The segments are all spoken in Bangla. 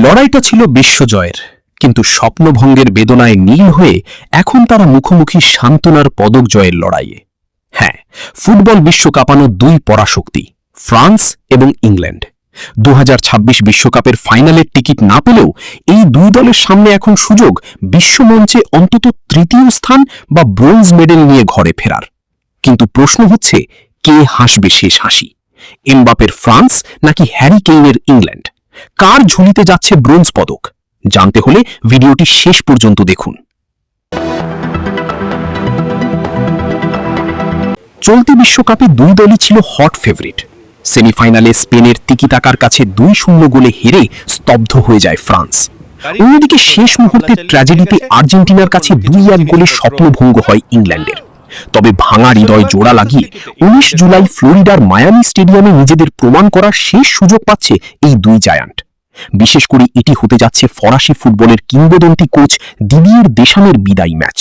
লড়াইটা ছিল বিশ্বজয়ের, কিন্তু স্বপ্নভঙ্গের বেদনায় নীল হয়ে এখন তারা মুখোমুখি সান্ত্বনার পদক জয়ের লড়াইয়ে। হ্যাঁ, ফুটবল বিশ্ব কাঁপানো দুই পরাশক্তি, ফ্রান্স এবং ইংল্যান্ড। 2026 বিশ্বকাপের ফাইনালের টিকিট না পেলেও এই দুই দলের সামনে এখন সুযোগ বিশ্বমঞ্চে অন্তত তৃতীয় স্থান বা ব্রোঞ্জ মেডেল নিয়ে ঘরে ফেরার। কিন্তু প্রশ্ন হচ্ছে, কে হাসবে শেষ হাসি? এমবাপের ফ্রান্স নাকি হ্যারি কেইনের ইংল্যান্ড? কার ঝুলিতে যাচ্ছে ব্রোঞ্জ পদক? জানতে হলে ভিডিওটি শেষ পর্যন্ত দেখুন। চলতি বিশ্বকাপে দুই দলই ছিল হট ফেভারিট। সেমিফাইনালে স্পেনের তিকিটাকার কাছে 2-0 গোলে হেরে স্তব্ধ হয়ে যায় ফ্রান্স। অন্যদিকে শেষ মুহূর্তে ট্র্যাজেডিতে আর্জেন্টিনার কাছে 2-1 গোলে স্বপ্নভঙ্গ হয় ইংল্যান্ডের। তবে ভাঙা হৃদয় জোড়া লাগিয়ে 19 জুলাই ফ্লোরিডার মায়ামি স্টেডিয়ামে নিজেদের প্রমাণ করার শেষ সুযোগ পাচ্ছে এই দুই জায়ান্ট। বিশেষ করে এটি হতে যাচ্ছে ফরাসি ফুটবলের কিংবদন্তি কোচ দিদিয়ের দেশামের বিদায়ী ম্যাচ।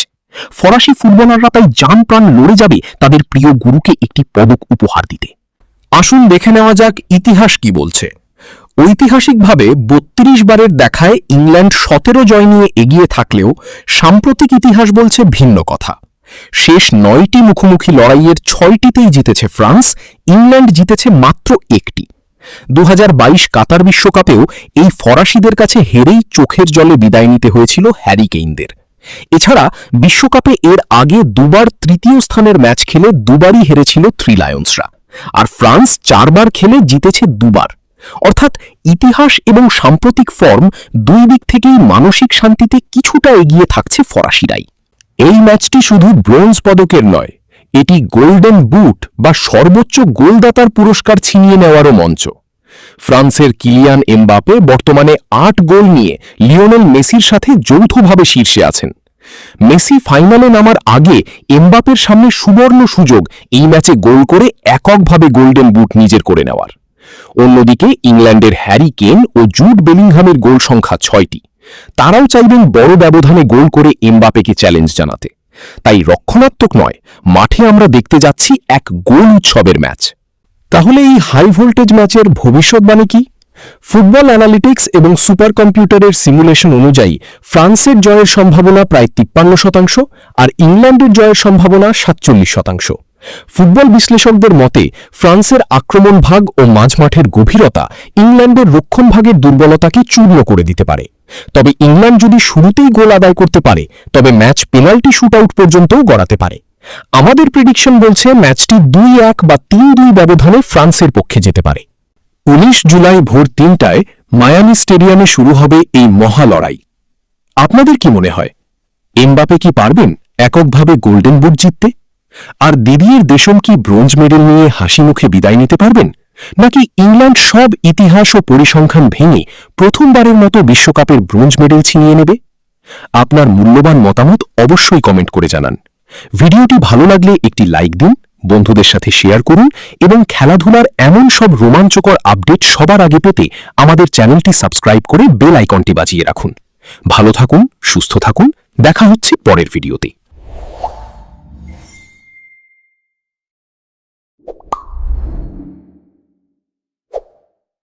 ফরাসি ফুটবলাররা তাই জান প্রাণ লড়ে যাবে তাদের প্রিয় গুরুকে একটি পদক উপহার দিতে। আসুন দেখে নেওয়া যাক ইতিহাস কি বলছে। ঐতিহাসিকভাবে 32 বারের দেখায় ইংল্যান্ড 17 জয় নিয়ে এগিয়ে থাকলেও সাম্প্রতিক ইতিহাস বলছে ভিন্ন কথা। শেষ 9টি মুখোমুখি লড়াইয়ের 6টিতেই জিতেছে ফ্রান্স, ইংল্যান্ড জিতেছে মাত্র 1টি। 2022 কাতার বিশ্বকাপেও এই ফরাসিদের কাছে হেরেই চোখের জলে বিদায় নিতে হয়েছিল হ্যারি কেইনদের। এছাড়া বিশ্বকাপে এর আগে দুবার তৃতীয় স্থানের ম্যাচ খেলে দুবারই হেরেছিল থ্রি লায়ন্সরা, আর ফ্রান্স 4 বার খেলে জিতেছে 2 বার। অর্থাৎ ইতিহাস এবং সাম্প্রতিক ফর্ম দুই দিক থেকেই মানসিক শান্তিতে কিছুটা এগিয়ে থাকছে ফরাসিরাই। এই ম্যাচটি শুধু ব্রোঞ্জ পদকের নয়, এটি গোল্ডেন বুট বা সর্বোচ্চ গোলদাতার পুরস্কার ছিনিয়ে নেওয়ারও মঞ্চ। ফ্রান্সের কিলিয়ান এমবাপে বর্তমানে 8 গোল নিয়ে লিওনেল মেসির সাথে যৌথভাবে শীর্ষে আছেন। মেসি ফাইনালে নামার আগে এমবাপের সামনে সুবর্ণ সুযোগ এই ম্যাচে গোল করে এককভাবে গোল্ডেন বুট নিজের করে নেওয়ার। অন্যদিকে ইংল্যান্ডের হ্যারি কেন ও জুড বেলিংহামের গোল সংখ্যা 6টি। তারাও চাইবেন বড় ব্যবধানে গোল করে এমবাপেকে চ্যালেঞ্জ জানাতে। তাই রক্ষণাত্মক নয়, মাঠে আমরা দেখতে যাচ্ছি এক গোল উৎসবের ম্যাচ। তাহলে এই হাই ভোল্টেজ ম্যাচের ভবিষ্যৎবাণী কি? ফুটবল অ্যানালিটিক্স এবং সুপার কম্পিউটারের সিমুলেশন অনুযায়ী ফ্রান্সের জয়ের সম্ভাবনা প্রায় 53% আর ইংল্যান্ডের জয়ের সম্ভাবনা 47%। ফুটবল বিশ্লেষকদের মতে ফ্রান্সের আক্রমণ ভাগ ও মাঝমাঠের গভীরতা ইংল্যান্ডের রক্ষণ ভাগের দুর্বলতাকে চূর্ণ করে দিতে পারে। তবে ইংল্যান্ড যদি শুরুতেই গোল আদায় করতে পারে তবে ম্যাচ পেনাল্টি শুটআউট পর্যন্তও গড়াতে পারে। আমাদের প্রেডিকশন বলছে ম্যাচটি 2-1 বা 3-2 ব্যবধানে ফ্রান্সের পক্ষে যেতে পারে। 19 জুলাই ভোর 3টায় মায়ামি স্টেডিয়ামে শুরু হবে এই মহা লড়াই। আপনাদের কি মনে হয়, এমবাপে কি পারবেন এককভাবে গোল্ডেন বুট জিততে? আর দিদিয়ের দেশম কি ব্রোঞ্জ মেডেল নিয়ে হাসি মুখে বিদায় নিতে পারবেন? নাকি ইংল্যান্ড সব ইতিহাস ও পরিসংখ্যান ভেঙে প্রথমবারের মতো বিশ্বকাপের ব্রোঞ্জ মেডেল ছিনিয়ে নেবে? আপনার মূল্যবান মতামত অবশ্যই কমেন্ট করে জানান। ভিডিওটি ভালো লাগলে একটি লাইক দিন, বন্ধুদের সাথে শেয়ার করুন এবং খেলাধুলার এমন সব রোমাঞ্চকর আপডেট সবার আগে পেতে আমাদের চ্যানেলটি সাবস্ক্রাইব করে বেল আইকনটি বাজিয়ে রাখুন। ভালো থাকুন, সুস্থ থাকুন, দেখা হচ্ছে পরের ভিডিওতে।